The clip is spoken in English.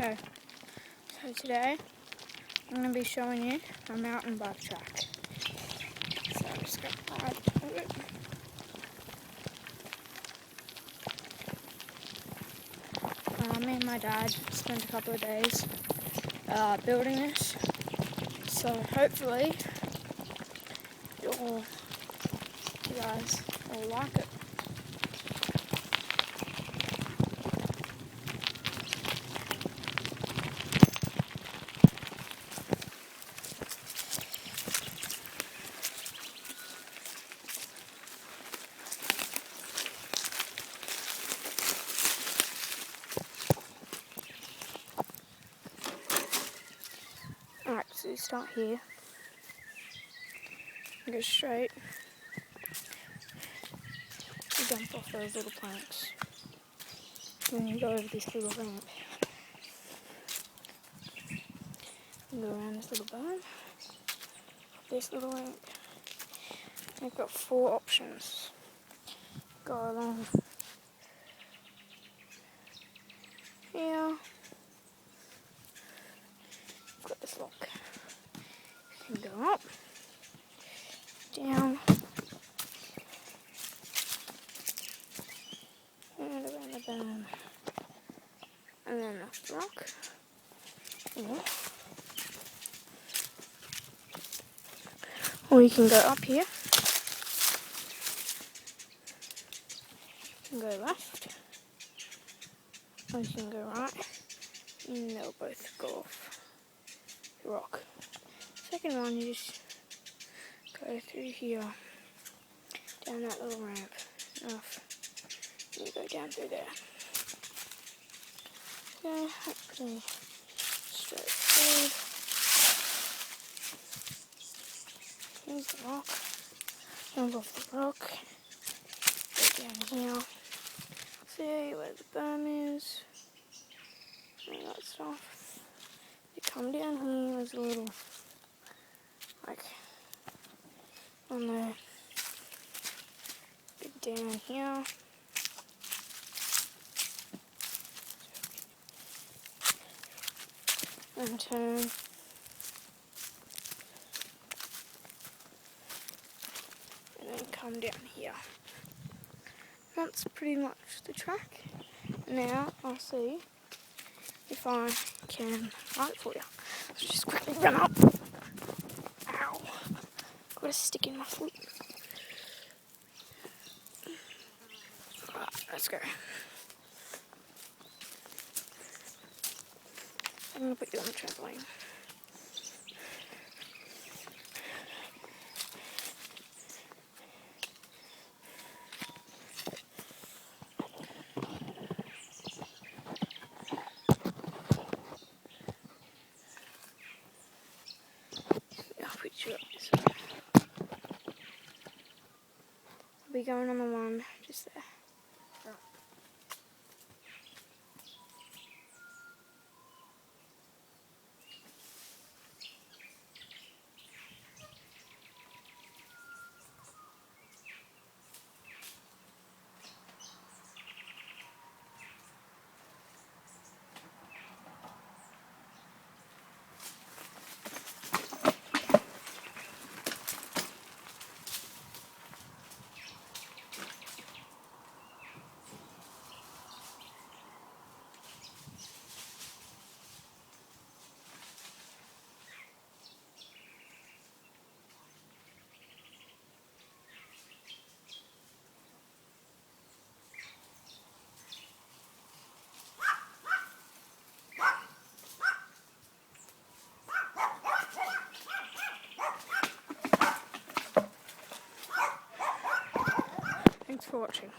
Okay, so today I'm going to be showing you a mountain bike track. So I'm just going to ride through it. Me and my dad spent a couple of days building this, so hopefully you guys will like it. Alright, so you start here, go straight, you jump off those little planks, and then you go over this little ramp. You go around this little berm, this little ramp. You've got 4 options. Go along here. You've got this lock. You can go up, down, and around the berm, and then a rock. Or you can go up here, you can go left, or you can go right, and they'll both go off the rock. Second one, you just go through here, down that little ramp, off, and you go down through there. Okay, hopefully straightforward. Here's the rock, jump off the rock, go down here, see where the berm is, and that stuff. You come down here, there's a little, like, on there, go down here, and turn, and then come down here. That's pretty much the track. Now I'll see if I can ride for you. Let's just quickly run up. Ow! Got a stick in my foot. Right, let's go. I'm gonna put you on the trampoline. I'll put you up this way. I'll be going on the one just there. Right. Thanks for watching.